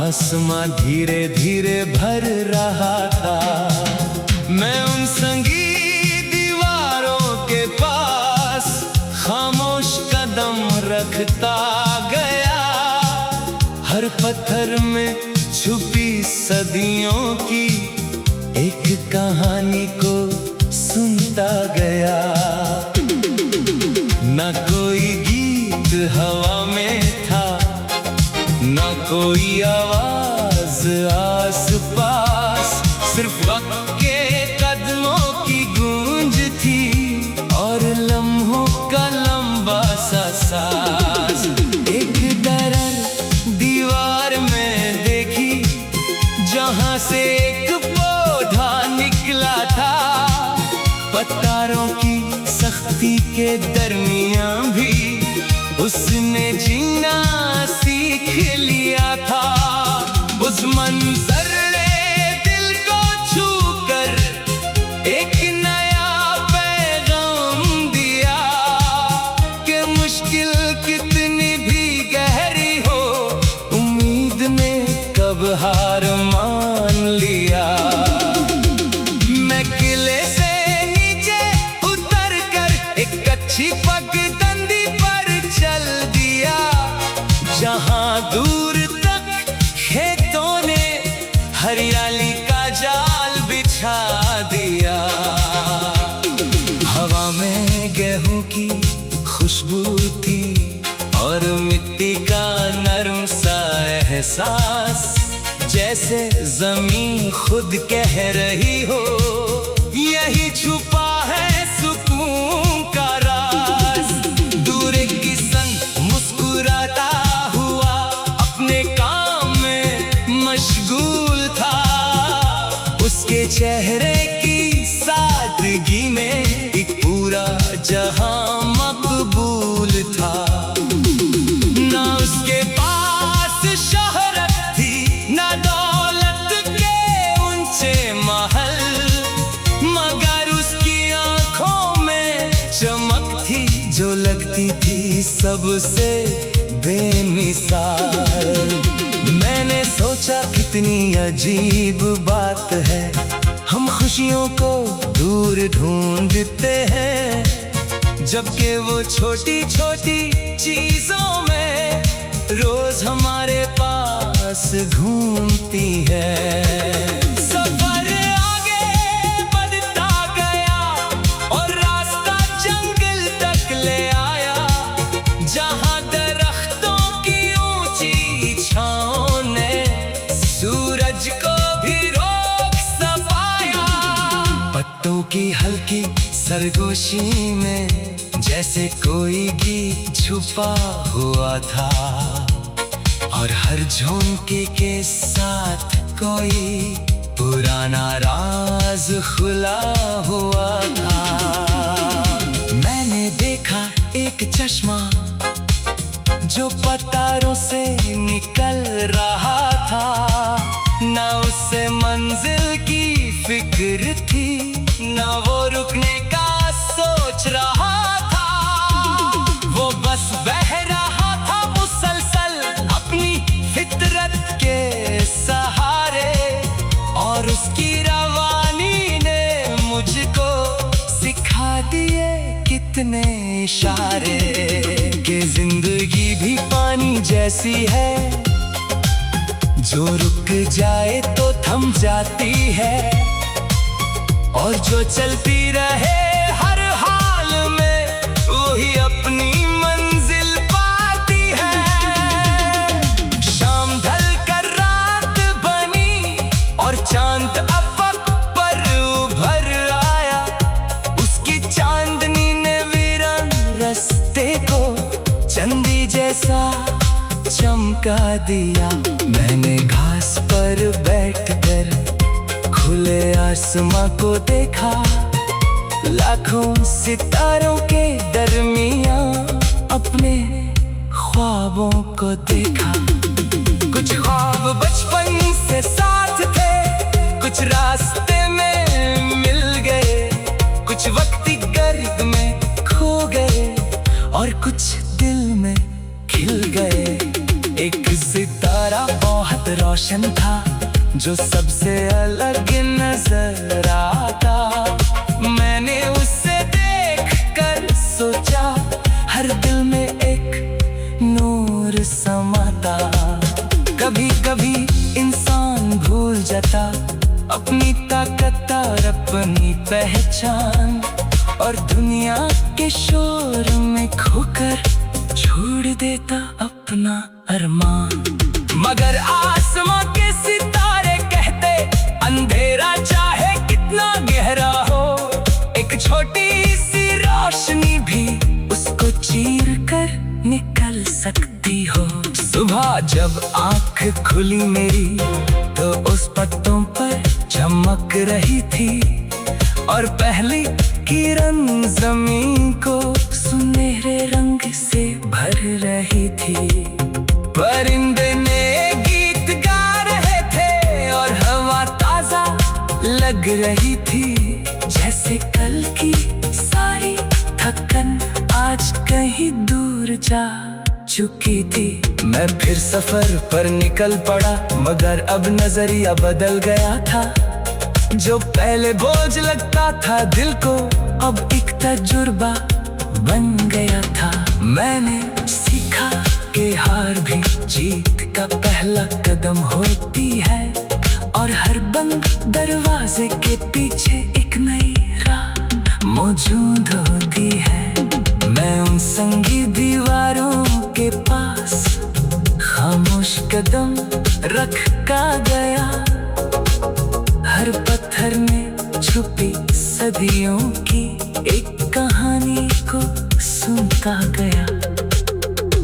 आसमां धीरे धीरे भर रहा था। मैं उन संगीत दीवारों के पास खामोश कदम रखता गया। हर पत्थर में छुपी सदियों की एक कहानी को सुनता गया। न कोई गीत हवा में था, न कोई आवाज आस पास, सिर्फ वक्त के कदमों की गूंज थी और लम्हों का लंबा सा सांस। एक दरार दीवार में देखी जहां से एक पौधा निकला था। पत्थरों की सख्ती के दरमियां भी उसने जीना सीख लिया था। उस मंजर ने दिल को छू कर एक नया पैगाम दिया कि मुश्किल कितनी भी गहरी हो, उम्मीद ने कब हार मान लिया। मैं किले से नीचे उतर कर एक अच्छी पगडंडी पर चल दिया, जहां दूर तक खेतों ने हरियाली का जाल बिछा दिया। हवा में गेहूं की खुशबू थी और मिट्टी का नरम सा एहसास, जैसे जमीन खुद कह रही हो यही छुपा है सुकून का राज। दूर एक किसान मुस्कुराता हुआ अपने काम में मशगूल था। उसके चेहरे की सादगी में एक पूरा जहां मकबूल था। ना उसके पास शोहरत थी, ना दौलत के ऊंचे महल, मगर उसकी आंखों में चमक थी जो लगती थी सबसे बेमिसाल। मैंने सोचा कितनी अजीब बात है, हम खुशियों को दूर ढूंढते हैं, जबकि वो छोटी छोटी चीजों में रोज हमारे पास घूमती है। सफर आगे बढ़ता गया और रास्ता जंगल तक ले आया, जहां दरख्तों की ऊंची छांव ने सूरज को भी रोक सफाया। पत्तों की हल्की सरगोशी में जैसे कोई गीत छुपा हुआ था, और हर झोंके के साथ कोई पुराना राज खुला हुआ था। मैंने देखा एक चश्मा जो पत्थरों से निकल रहा था, ना उससे मंजिल की फिक्र थी, ना वो रुकने का सोच रहा था। वो बस बह रहा था मुसलसल अपनी फितरत के सहारे, और उसकी रवानी ने मुझको सिखा दिए कितने इशारे कि जिंदगी भी पानी जैसी है, जो रुक जाए तो थम जाती है, और जो चलती रहे हर हाल में वही अपनी मंजिल पाती है। शाम ढल कर रात बनी और चांद अफक पर उभर आया, उसकी चांदनी ने वीरान रास्ते को चंदी जैसा चमका दिया। मैंने घास पर बैठकर खुले आसमां को देखा, लाखों सितारों के दरमियां अपने ख्वाबों को देखा। कुछ ख्वाब बचपन से साथ थे, कुछ रास्ते में मिल गए, कुछ वक्ती गर्द में खो गए, और कुछ दिल में खिल गए। एक सितारा बहुत रोशन था, जो सबसे अलग नजर आता। मैंने उसे देख कर सोचा, हर दिल में एक नूर समाता। कभी कभी इंसान भूल जाता अपनी ताकत और अपनी पहचान, और दुनिया के शोर में खोकर छोड़ देता अपना अरमान। मगर आसमां के सितारे कहते, अंधेरा चाहे कितना गहरा हो, एक छोटी सी रोशनी भी उसको चीर कर निकल सकती हो। सुबह जब आंख खुली मेरी, तो उस पत्तों पर चमक रही थी, और पहली किरण जमीन को सुनहरे रंग से भर रही थी। परिंदे ने गीत गा रहे थे और हवा ताजा लग रही थी, जैसे कल की सारी थकन आज कहीं दूर जा चुकी थी। मैं फिर सफर पर निकल पड़ा, मगर अब नजरिया बदल गया था। जो पहले बोझ लगता था दिल को, अब एक तजुर्बा बन गया था। मैंने सीखा कि हार भी जीत का पहला कदम होती है, और हर बंद दरवाजे के पीछे एक नई राह मौजूद होती है। मैं उन संगीत दीवारों के पास खामोश कदम रख का गया, हर पत्थर में छुपी सदियों की एक कहानी को सुनता गया।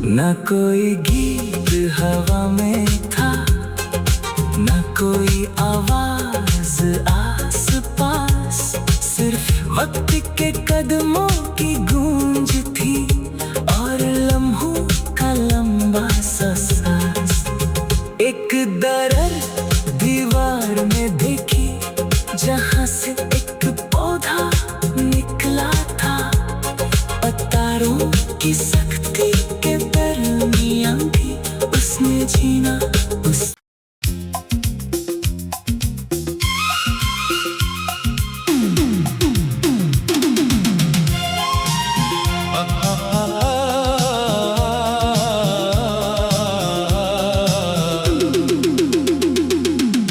न कोई गीत हवा में था, न कोई आवाज आस पास, सिर्फ वक्त के कदमों की गूंज थी, और लम्हों का लंबा सा सांस। एक दरार दीवार में देखी, जहां से एक पौधा निकला था, पत्थरों की सख्ती के दरमियां भी उसने जीना।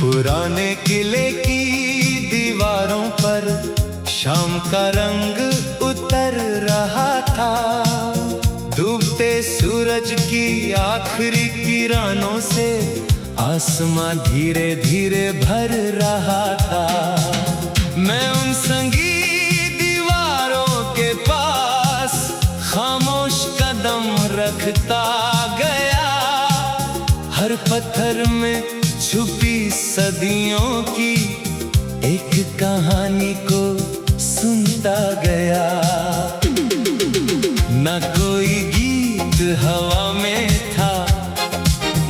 पुराने किले की दीवारों पर शाम का रंग उतर रहा था। डूबते सूरज की आखिरी किरणों से आसमां धीरे धीरे भर रहा था। मैं उन संगीत दीवारों के पास खामोश कदम रखता गया, हर पत्थर में छुपी सदियों की एक कहानी को सुनता गया। न कोई गीत हवा में था,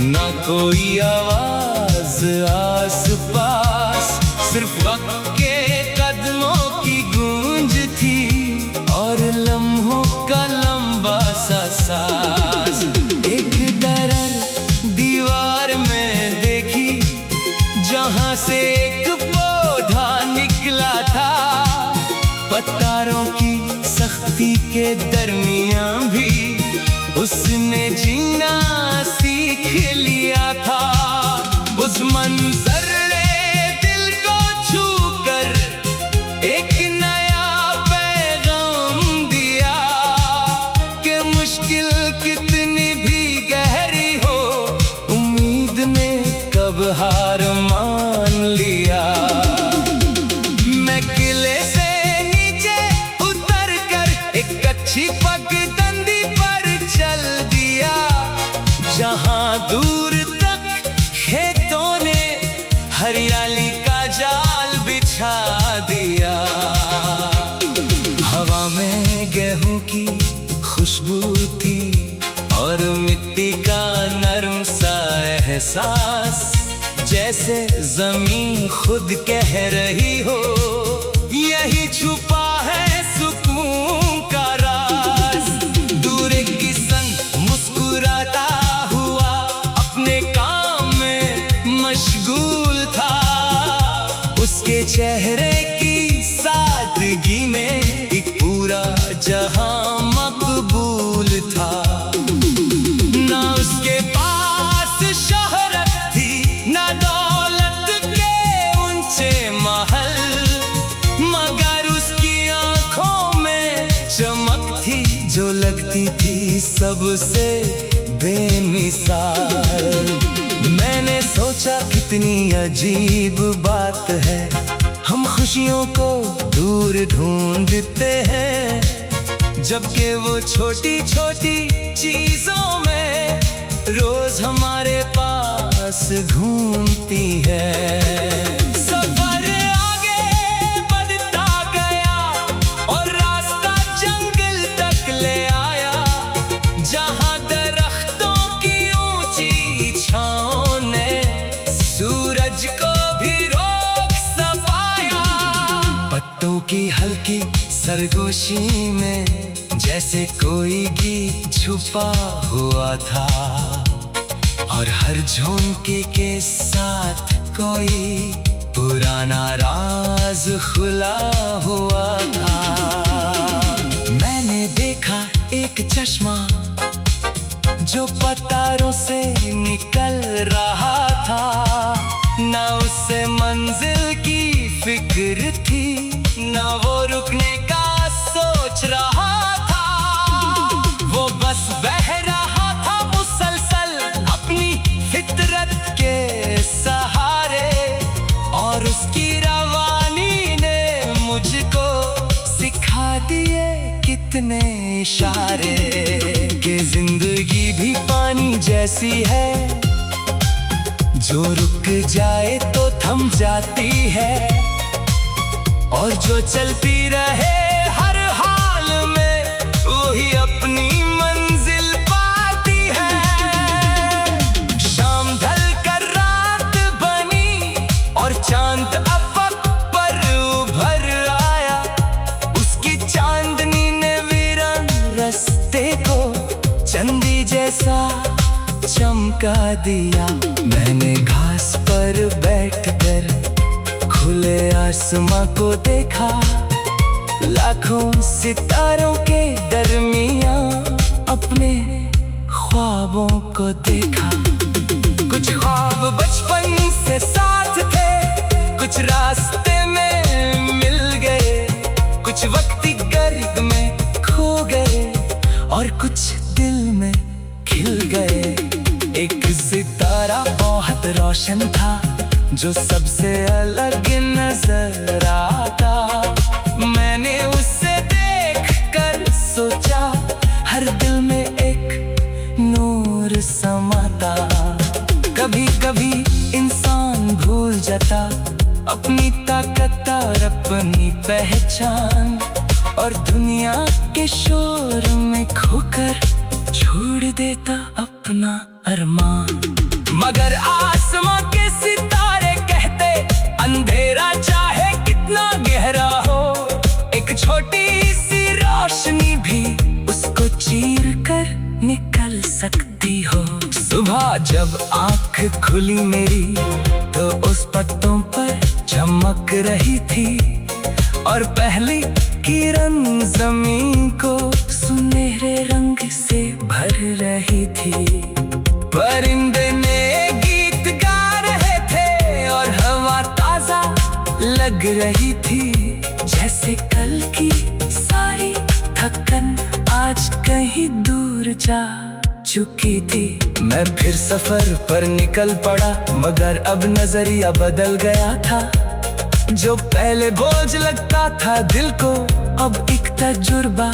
न कोई आवाज आस पास, सिर्फ वक्त के कदमों की गूंज थी, और लम्हों का लंबा सा सांस। एक दरार दीवार में देखी, जहां से एक पौधा निकला था, पत्थरों की सख्ती के दरमियां भी उसने जीना सीख लिया था। उस मंजर ने दिल को छू कर एक नया पैगाम दिया, कि मुश्किल कितनी भी गहरी हो, उम्मीद ने कब हार मान लिया। मैं किले से नीचे उतर कर एक अच्छी पगडंडी पर चल दिया, जहां दूर तक खेतों ने हरियाली का जाल बिछा दिया। हवा में गेहूं की खुशबू थी, और मिट्टी का नरम सा एहसास, जैसे जमीन खुद कह रही हो, यही छुपा है सुकून का राज। दूर एक किसान मुस्कुराता हुआ अपने काम में चेहरे की सादगी में एक पूरा जहां मकबूल था। ना उसके पास शोहरत थी, ना दौलत के ऊंचे महल, मगर उसकी आंखों में चमक थी जो लगती थी सबसे बेमिसाल। मैंने सोचा कितनी अजीब बात है, हम खुशियों को दूर ढूंढते हैं, जबकि वो छोटी छोटी चीजों में रोज हमारे पास घूमती है। सफर आगे बढ़ता गया और रास्ता जंगल तक ले आया, जहां दरख्तों की ऊंची छांव ने सूरज को भी रोक सफाया। पत्तों की हल्की सरगोशी में जैसे कोई गीत छुपा हुआ था, और हर झोंके के साथ कोई पुराना राज खुला हुआ था। मैंने देखा एक चश्मा जो पतारों से निकल रहा था, ना उससे मंजिल की फिक्र थी, ना वो रुकने का सोच रहा था। वो बस बह रहा था मुसलसल अपनी फितरत के सहारे, और उसकी रवानी ने मुझको सिखा दिए कितने इशारे, कि जिंदगी भी पानी जैसी है, जो रुक जाए तो थम जाती है, और जो चलती रहे हर हाल में वही अपनी मंजिल पाती है। शाम ढल कर रात बनी और चांद अफक पर उभर आया, उसकी चांदनी ने वीरान रास्ते को चंदी जैसा चमका दिया। मैंने घास पर बैठकर खुले आसमां को देखा, लाखों सितारों के दरमियां अपने ख्वाबों को देखा। कुछ ख्वाब बचपन से साथ थे, कुछ रास्ते में मिल गए, कुछ वक्ती गर्द में खो गए, और कुछ दिल में खिल गए। एक सितारा बहुत रोशन था जो सबसे अलग नजर आता, मैंने उसे देखकर सोचा हर दिल में एक नूर समाता। कभी कभी इंसान भूल जाता अपनी ताकत और अपनी पहचान, और दुनिया के शोर में खोकर छोड़ देता अपना अरमान। मगर आसमां के सितारे कहते अंधेरा चाहे कितना गहरा हो, एक छोटी सी रोशनी भी उसको चीर कर निकल सकती हो। सुबह जब आंख खुली मेरी तो उस पत्तों पर चमक रही थी, और पहली किरण जमीन को सुनहरे रंग से भर रही थी। परिंदे ने गीत गा रहे थे और हवा ताजा लग रही थी, जैसे कल की सारी थकन आज कहीं दूर जा चुकी थी। मैं फिर सफर पर निकल पड़ा, मगर अब नजरिया बदल गया था। जो पहले बोझ लगता था दिल को, अब एक तजुर्बा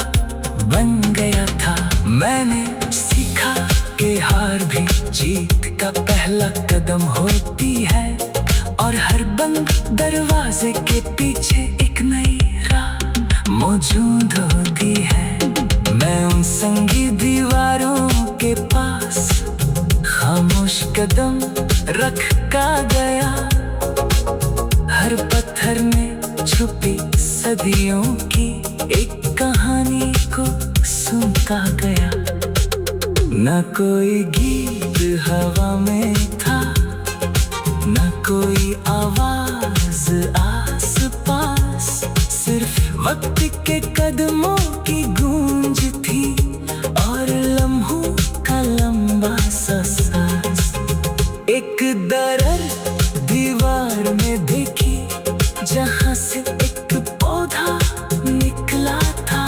बन गया था। मैंने सीखा कि हार भी जीत का पहला कदम होती है, और हर बंद दरवाजे के पीछे एक नई राह मौजूद होती है। मैं उन संगी दीवारों के पास खामोश कदम रख का गया, हर पत्थर में छुपी सदियों की एक कहानी को सुनता गया। न कोई गीत हवा में था, न कोई आवाज आस वक्त के कदमों की गूंज थी और लम्हों का लंबा सा सांस। एक दरार दीवार में देखी जहां से एक पौधा निकला था।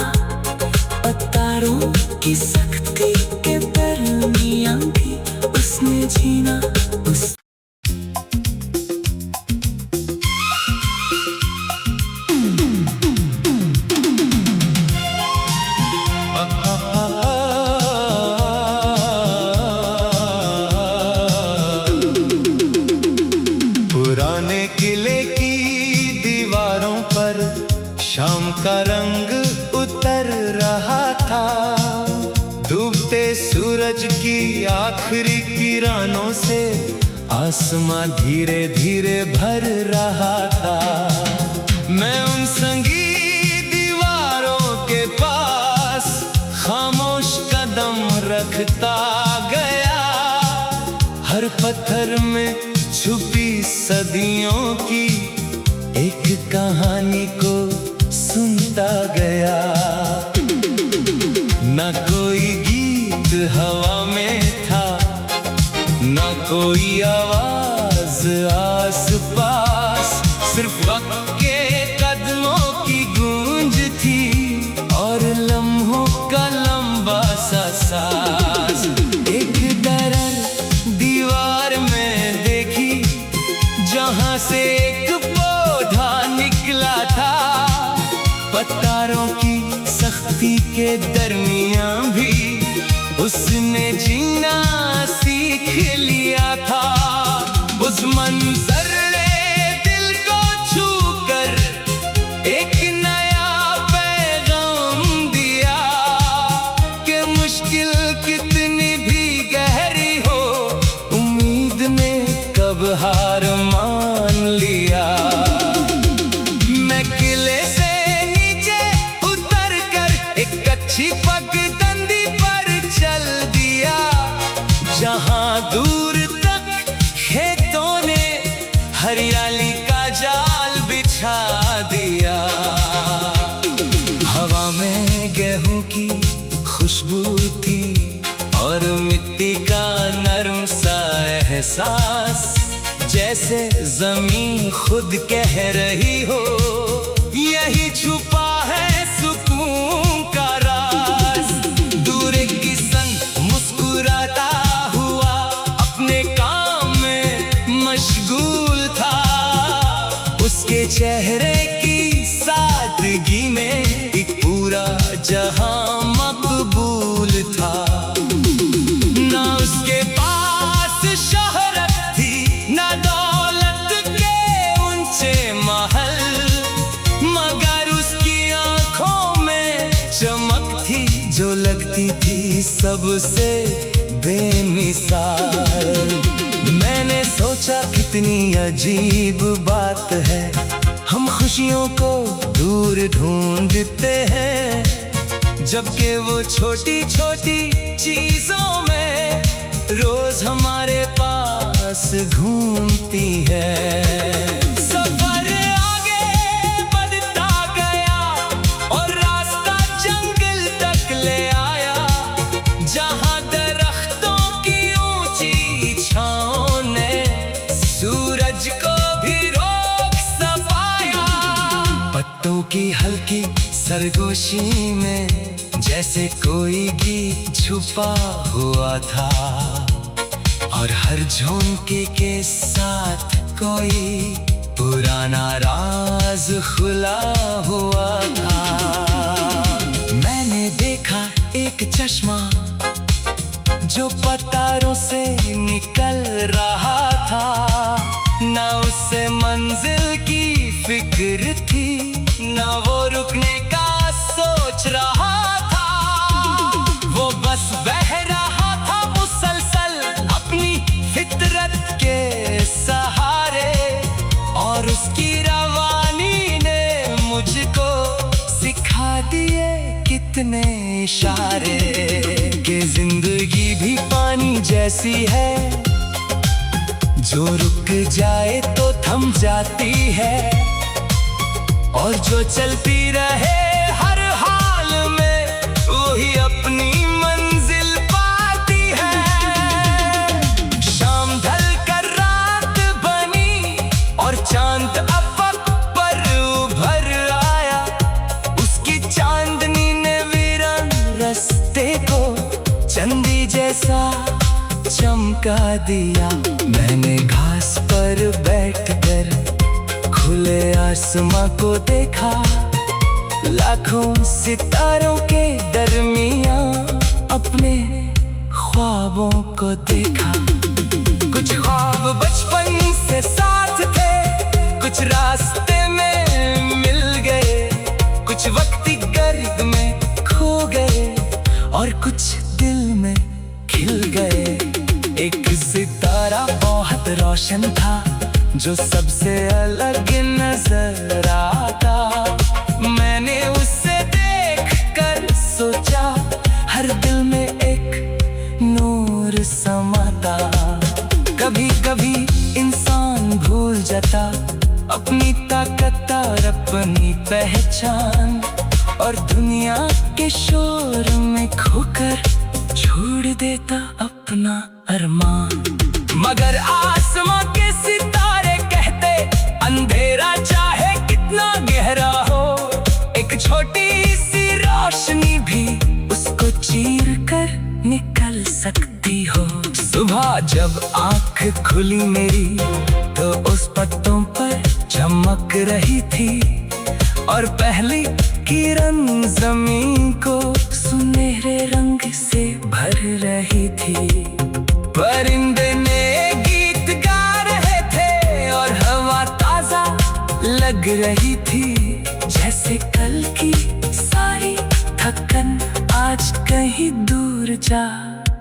पत्थरों की सख्ती के दरमियां भी उसने जीना। उस पुराने किले की दीवारों पर शाम का रंग उतर रहा था। डूबते सूरज की आखिरी किरणों से आसमां धीरे धीरे भर रहा था। मैं उन संगीत दीवारों के पास खामोश कदम रखता गया। हर पत्थर में छुपी सदियों की एक कहानी को सुनता गया। न कोई गीत हवा में था, न कोई आवाज आस-पास। सिर्फ वक्त के कदमों की गूंज थी और लम्हों का लंबा सा सांस। एक दरार दीवार में देखी जहां से एक पौधा निकला था। पत्थरों की सख्ती के दरमियां भी उसने जीना सीख लिया था। उस मंजर ने दिल को छू कर एक नया पैगाम दिया कि मुश्किल कितनी भी गहरी हो, उम्मीद ने कब हार मान लिया। मैं किले से नीचे उतर कर एक अच्छी पगडंडी पर चल दिया। जहां दूर तक खेतों ने हरियाली का जाल बिछा दिया। हवा में गेहूं की खुशबू थी और मिट्टी का नरम सा एहसास। जैसे जमीन खुद कह रही हो, यही छुपा है सुकून का राज। दूर एक किसान मुस्कुराता हुआ अपने काम में मशगूल था। उसके चेहरे की सादगी में एक पूरा जहां मकबूल था। ना उसके पास शोहरत थी, ना दौलत के ऊंचे महल, मगर उसकी आंखों में चमक थी जो लगती थी सबसे बेमिसाल। मैंने सोचा कितनी अजीब बात है, हम खुशियों को दूर ढूंढते हैं, जबकि वो छोटी छोटी चीजों में रोज हमारे पास घूमती है। सफर आगे बढ़ता गया और रास्ता जंगल तक ले आया, जहां दरख्तों की ऊंची छांव ने सूरज को भी रोक सफाया। पत्तों की हल्की सरगोशी में जैसे कोई गीत छुपा हुआ था, और हर झोंके के साथ कोई पुराना राज खुला हुआ था। मैंने देखा एक चश्मा जो पत्थरों से निकल रहा था। ना उसे मंजिल की फिक्र थी, ना वो रुकने का सोच रहा था। वो बस बह रहा था मुसलसल अपनी फितरत के सहारे, और उसकी रवानी ने मुझको सिखा दिए कितने इशारे कि जिंदगी भी पानी जैसी है, जो रुक जाए तो थम जाती है, और जो चलती रहे चमका दिया। मैंने घास पर बैठकर खुले आसमां को देखा, लाखों सितारों के दरमियां अपने ख्वाबों को देखा। कुछ ख्वाब बचपन से साथ थे, कुछ रास्ते में मिल गए, कुछ वक्ती गर्द में खो गए और कुछ दिल में खिल गए। एक सितारा बहुत रोशन था जो सबसे अलग नजर आता। मैंने उसे देखकर सोचा हर दिल में एक नूर समाता। कभी कभी इंसान भूल जाता अपनी ताकत और अपनी पहचान, और दुनिया के शोर में खोकर छोड़ देता अपना अरमान। मगर आसमां के सितारे कहते अंधेरा चाहे कितना गहरा हो, एक छोटी सी रोशनी भी उसको चीर कर निकल सकती हो। सुबह जब आँख खुली मेरी तो उस पत्तों पर चमक रही थी, और पहली किरण जमीन को सुनहरे रंग से भर रही थी। परिंदे ने गीत गा रहे थे और हवा ताजा लग रही थी, जैसे कल की सारी थकन आज कहीं दूर जा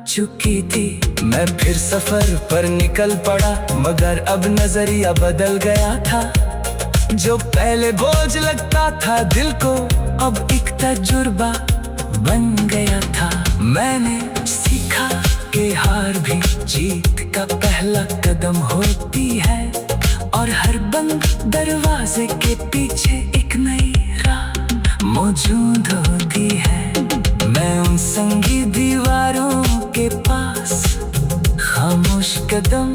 चुकी थी। मैं फिर सफर पर निकल पड़ा, मगर अब नजरिया बदल गया था। जो पहले बोझ लगता था दिल को, अब एक तजुर्बा बन गया था। मैंने सीखा कि हार भी जीत का पहला कदम होती है, और हर बंद दरवाजे के पीछे एक नई राह मौजूद होती है। मैं उन संगी दीवारों के पास खामोश कदम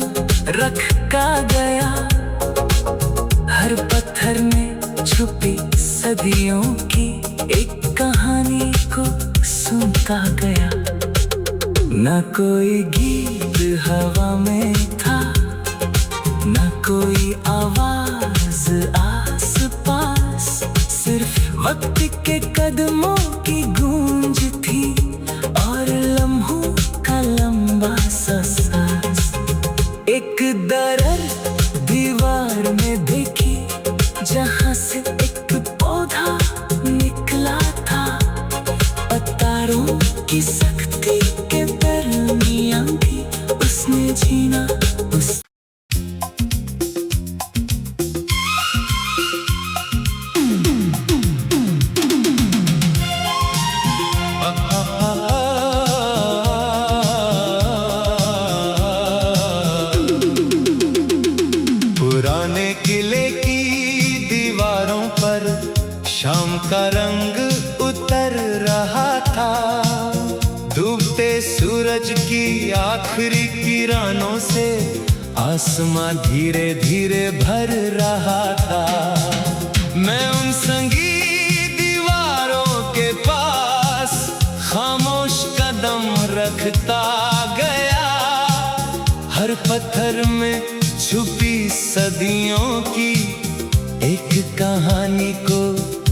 रख का गया, हर पत्थर में छुपी सदियों की एक कहानी को सुनता गया। न कोई गीत हवा में था, न कोई आवाज आस पास, सिर्फ वक्त के कदमों की गूंज थी और लम्हों का लंबा सा सांस। एक दरार दीवार में देखी जहां से एक पौधा निकला था, पत्थरों की सख्ती के दरमियां भी उसने जीना। पुराने किले की दीवारों पर शाम का रंग उतर रहा था, डूबते सूरज की आखिरी किरणों से आसमां धीरे धीरे भर रहा था। मैं उन संगी दीवारों के पास खामोश कदम रखता गया, हर पत्थर में छुपी सदियों की एक कहानी को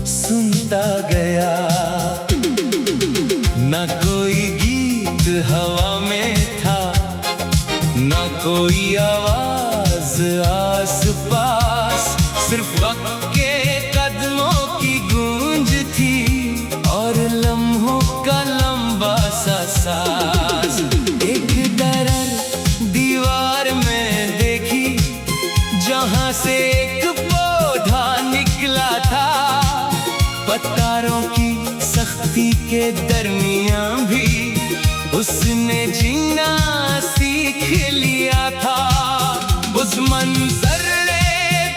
सुनता गया। न कोई गीत हवा में था, न कोई आवाज आस पास, सिर्फ वक्त के कदमों की गूंज थी और लम्हों का लंबा सा सांस। एक दरार दीवार में देखी जहां से एक पौधा निकला था, पत्थरों की सख्ती के दरमियां भी उसने जीना सीख लिया था। उस मंजर ने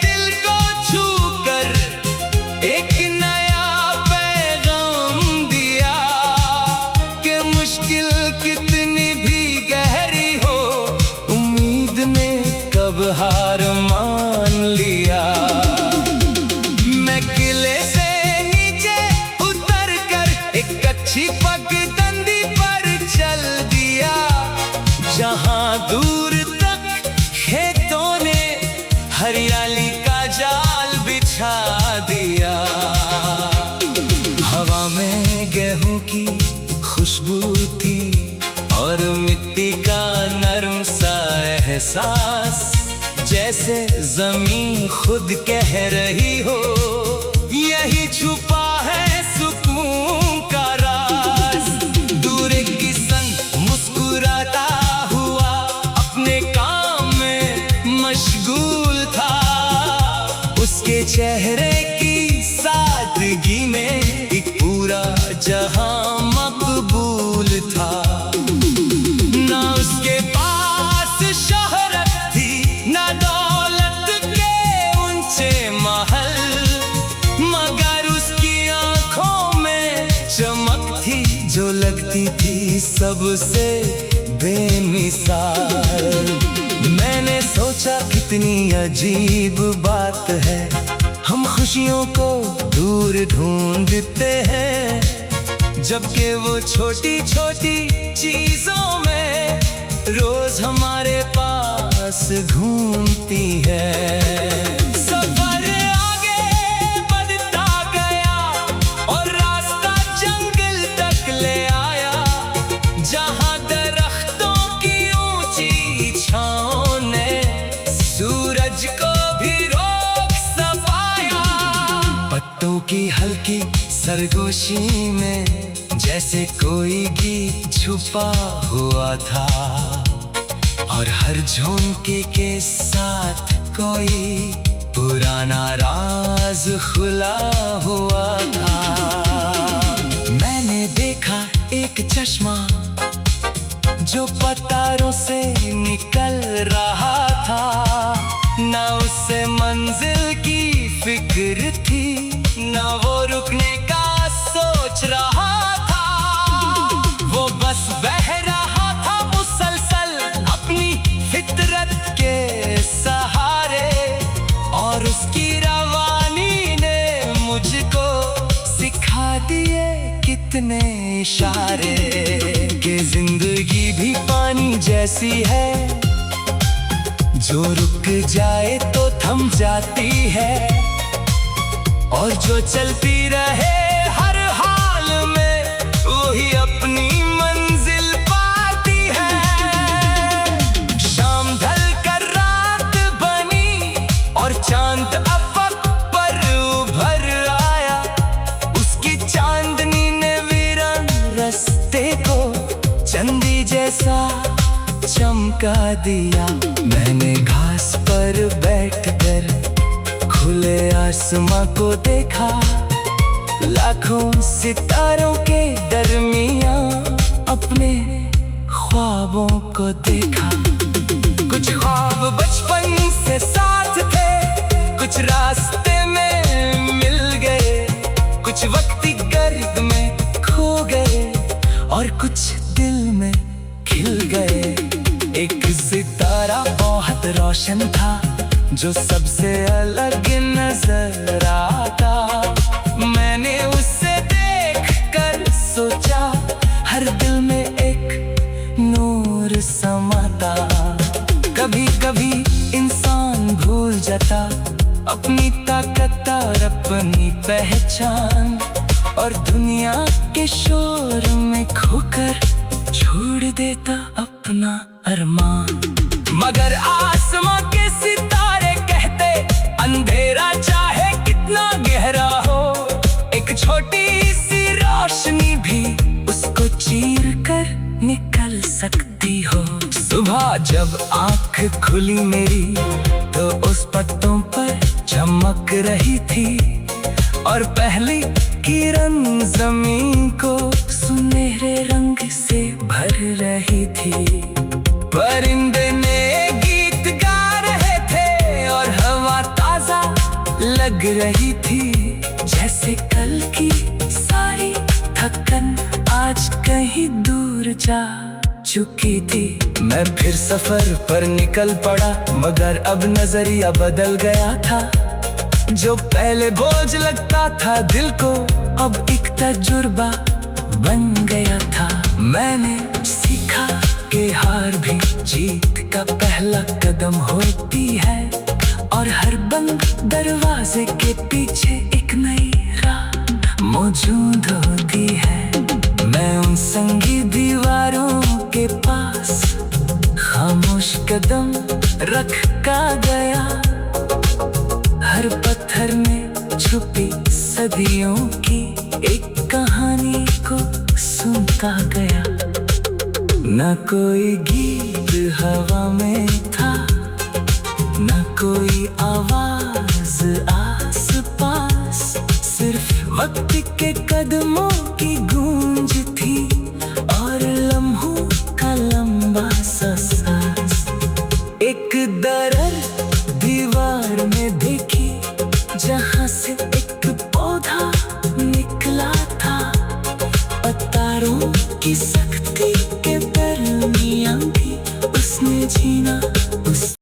दिल को छू कर एक नया पैगाम दिया कि मुश्किल कितनी भी गहरी हो, उम्मीद ने कब हार मान लिया। मैं किले से नीचे उतर कर एक अच्छी पगडंडी पर चल दिया, जहां दूर हरियाली का जाल बिछा दिया। हवा में गेहूं की खुशबू थी और मिट्टी का नरम सा एहसास, जैसे जमीन खुद कह रही हो यही छुपा है सुकून का राज। दूर एक किसान मुस्कुराता हुआ अपने काम में मशगूल था, उसके चेहरे की सादगी में एक पूरा जहां मकबूल था। ना उसके पास शोहरत थी ना दौलत के ऊंचे महल, मगर उसकी आंखों में चमक थी जो लगती थी सबसे बेमिसाल। मैंने सोचा कितनी अजीब बात है, हम खुशियों को दूर ढूंढते हैं, जबकि वो छोटी छोटी चीजों में रोज हमारे पास घूमती है। सफर आगे बढ़ता गया और रास्ता जंगल तक ले आया, जहां दरख्तों की ऊंची छांव ने सूरज को भी रोक सफाया। पत्तों की हल्की सरगोशी में जैसे कोई गीत छुपा हुआ था, और हर झोंके के साथ कोई पुराना राज खुला हुआ था। मैंने देखा एक चश्मा जो पत्थरों से निकल रहा था, ना उससे मंजिल की फिक्र थी ना वो रुकने का सोच रहा था। वो बस बह रहा था मुसलसल अपनी फितरत के सहारे, और उसकी रवानी ने मुझको सिखा दिए कितने इशारे कि जिंदगी भी पानी जैसी है, जो रुक जाए तो थम जाती है, और जो चलती रहे हर हाल में वही अपनी मंजिल पाती है। शाम ढल कर रात बनी और चांद अफक पर उभर आया, उसकी चांदनी ने वीरान रास्ते को चंदी जैसा चमका दिया। मैंने घास पर बैठकर खुले आसमां को देखा, लाखों सितारों के दरमियां अपने ख्वाबों को देखा। कुछ ख्वाब बचपन से साथ थे, कुछ रास्ते में मिल गए, कुछ वक्ती गर्द में खो गए, और कुछ दिल में खिल गए। एक सितारा बहुत रोशन था जो सबसे अलग नजर आता, मैंने उसे देखकर सोचा हर दिल में एक नूर समाता। कभी कभी इंसान भूल जाता अपनी ताकत और अपनी पहचान, और दुनिया के शोर में खोकर छोड़ देता अपना अरमान। मगर आसमां के सितारे कहते अंधेरा चाहे कितना गहरा हो, एक छोटी सी रोशनी भी उसको चीर कर निकल सकती हो। सुबह जब आंख खुली मेरी तो उस पत्तों पर चमक रही थी, और पहली किरण जमीन को सुनहरे रंग से भर रही थी। परिंदे ने गीत गा रहे थे और हवा ताजा लग रही थी, जैसे कल की सारी थकन आज कहीं दूर जा चुकी थी। मैं फिर सफर पर निकल पड़ा, मगर अब नजरिया बदल गया था। जो पहले बोझ लगता था दिल को, अब एक तजुर्बा बन गया था। मैंने सीखा कि हार भी जीत का पहला कदम होती है, और हर बंद दरवाजे के पीछे एक नई राह मौजूद होती है। मैं उन संगीत दीवारों के पास खामोश कदम रख का गया, हर पत्थर में छुपी सदियों की एक कहानी को सुनता गया। न कोई गीत हवा में था, न कोई आवाज आस पास, सिर्फ वक्त के कदमों की गूंज थी और लम्हों का लंबा सा सांस। एक दरार दीवार में देखी जहाँ